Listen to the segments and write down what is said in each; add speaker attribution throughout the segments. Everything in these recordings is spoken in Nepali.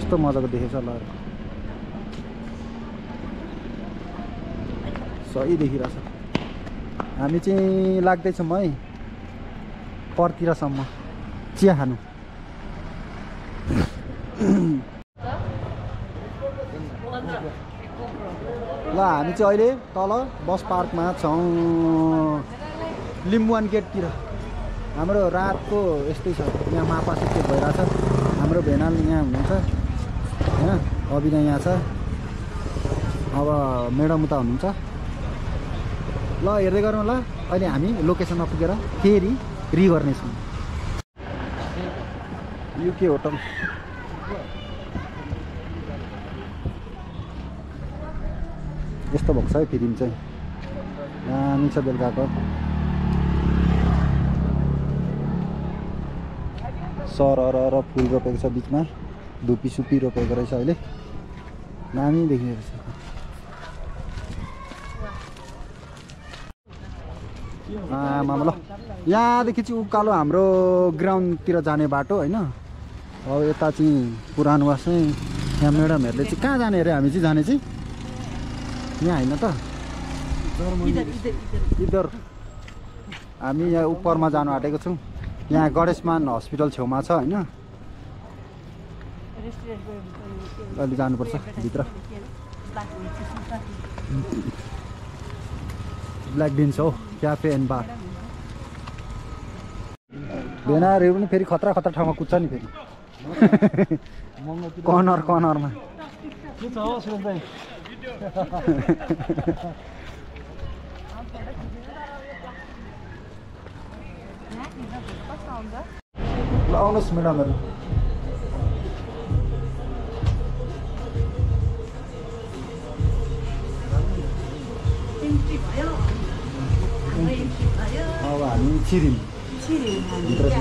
Speaker 1: कस्तो मजाको देखेछ ल सही देखिरहेछ हामी चाहिँ लाग्दैछौँ है परतिरसम्म चिया खानु ल हामी चाहिँ अहिले तल बस पार्कमा छौँ लिम्बुवान गेटतिर हाम्रो रातको यस्तै छ यहाँ मापासी चेक भइरहेछ हाम्रो भेनाल यहाँ हुनुहुन्छ हैन अभिनय यहाँ छ अब मेडम उता हुनुहुन्छ ल हेर्दै गरौँ ल अहिले हामी लोकेसनमा पुगेर फेरि गर्नेछौँ युके होटल यस्तो भएको छ है फिल्म चाहिँ दामी छ बेलुकाको सरर फुल रोपेको छ बिचमा धुपी सुपी रोपेको रहेछ अहिले दामी देखिरहेको छ मामा ल यहाँदेखि चाहिँ उकालो हाम्रो ग्राउन्डतिर जाने बाटो होइन अब यता चाहिँ पुरानो वास चाहिँ यहाँ मेडमहरूले चाहिँ कहाँ जाने अरे हामी चाहिँ जाने चाहिँ यहाँ होइन त इधर हामी यहाँ उपरमा जानु आँटेको छौँ यहाँ गणेशमान हस्पिटल छेउमा छ होइन अलि जानुपर्छ भित्र ब्ल्याक बिन्स हो क्याफे एन्ड बार भेनाहरू पनि फेरि खतरा खतरा ठाउँमा कुद्छ नि फेरि कर्नरमा ल आउनुहोस् मेडमहरू अब हामी छिरिम भित्र छ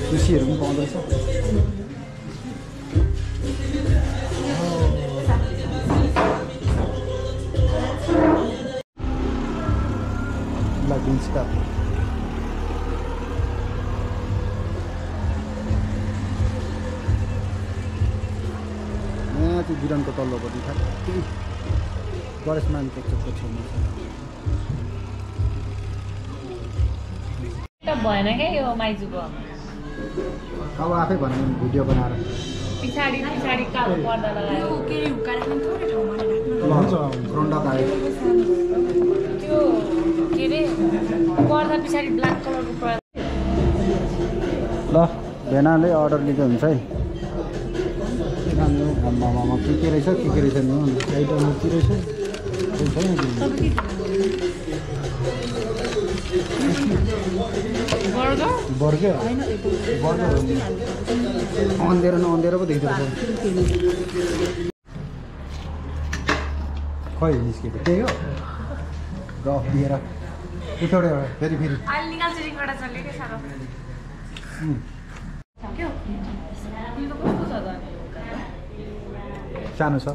Speaker 1: सुसीहरू पनि पाउँदो रहेछ लाग्दिन्छ बिरानको तल्लोपट्टि ठ्याक्कै गणेशमान चोकको छेउमा छ
Speaker 2: भएन क्या यो माइजूको
Speaker 1: अब आफै भन्नु भिडियो बनाएर
Speaker 2: पछाडि कालो पर्दा लगायो के रे हुक्का राख्नु थोरै ठाउँमा राख्नु
Speaker 1: ग्राउन्डअप आयो
Speaker 2: त्यो के रे पर्दा पछाडि ब्ल्याक कलरको पर्दा
Speaker 1: ल भेनाले अर्डर लिँदै हुन्छ है आम्मामा के रहेछ नि आइटम के रहेछ बर्गर अन्धेरो पो देख्दो रहेछ खै निस्केको त्यही हो गफ दिएर उठाउडे फेरि सानो छ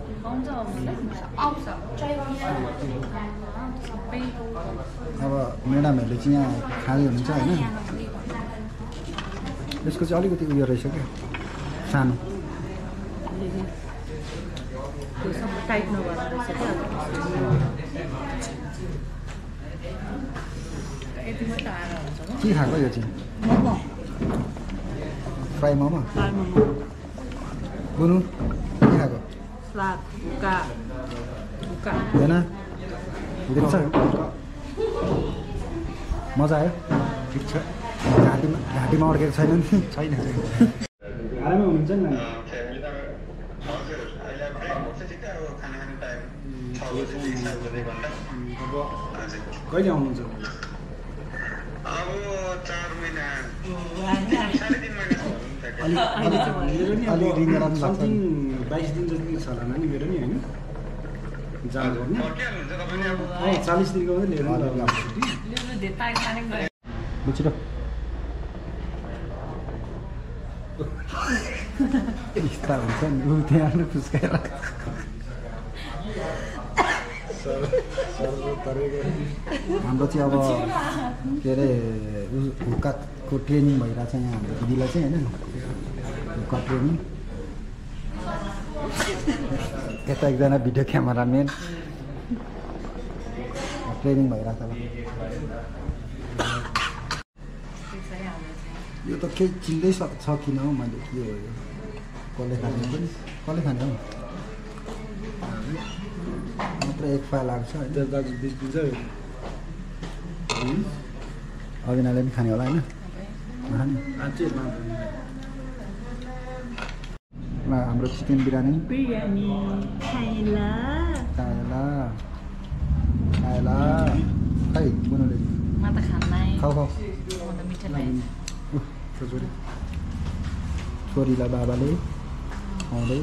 Speaker 1: अब मेडमहरूले चाहिँ यहाँ खाँदै हुनुहुन्छ होइन यसको चाहिँ अलिकति उयो रहेछ क्या सानो के खाएको यो चाहिँ फ्राई मोमो बुनु के खाएको होइन देख्छ मजा आयो ठिक छ घाँटीमा अड्केको छैन नि छैन आरामै हुनुहुन्छ नि कहिले आउनुहुन्छ अलि रिङ्गर समथिङ 22 दिन जति छ होला नि मेरो नि होइन जान गर्ने 40 दिनको मात्रै लिएर बुझ्यो यस्ता हुन्छ नि ऊ त्यहाँ फुस्काएर हाम्रो चाहिँ अब के अरे हुक्काको ट्रेनिङ भइरहेछ यहाँ हाम्रो दिदीलाई चाहिँ होइन हुक्का ट्रेनिङ यता एकजना भिडियो क्यामेराम्यान ट्रेनिङ भइरहेछ अब यो त केही चिन्दै छ किन हौ मैले के हो यो कसले खाने पनि कसले खाने हौ मात्र एक पाइला लाग्छ अविनाले पनि खाने होला होइन ल हाम्रो चिकन बिरयानी खाएला खै कुनले खाऊ छोरीलाई बाबाले खुवाउँदै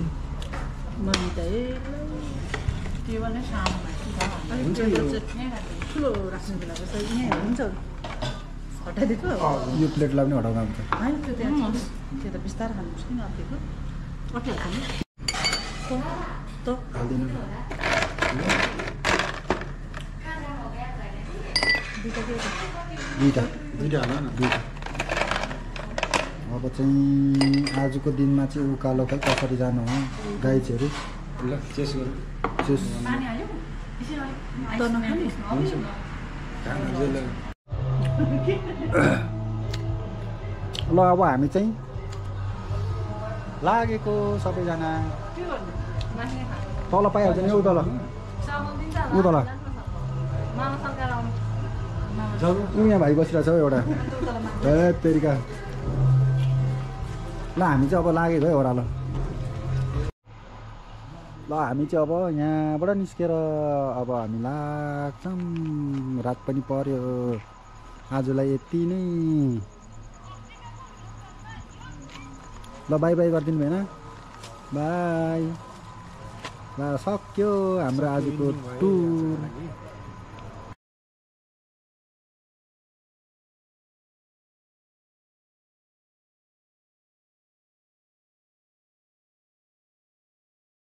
Speaker 1: यो प्लेटलाई पनि हटाउँदा हुन्छ हाल्दिनु दुईटा अब चाहिँ आजको दिनमा चाहिँ उकालो खै कसरी जानु हो गाई छेरी ल अब हामी चाहिँ लागेको सबैजना तल पाइहाल्छ नि उ तल यहाँ भाइ बसिरहेको छ एउटा ए तेरिका ल हामी चाहिँ अब लागेको है ओह्रालो ल हामी चाहिँ अब यहाँबाट निस्केर अब हामी लाग्छौँ रात पनि पर्यो आजलाई यति नै ल बाई बाई गरिदिनु भएन बाई ल सक्यो हाम्रो आजको टुर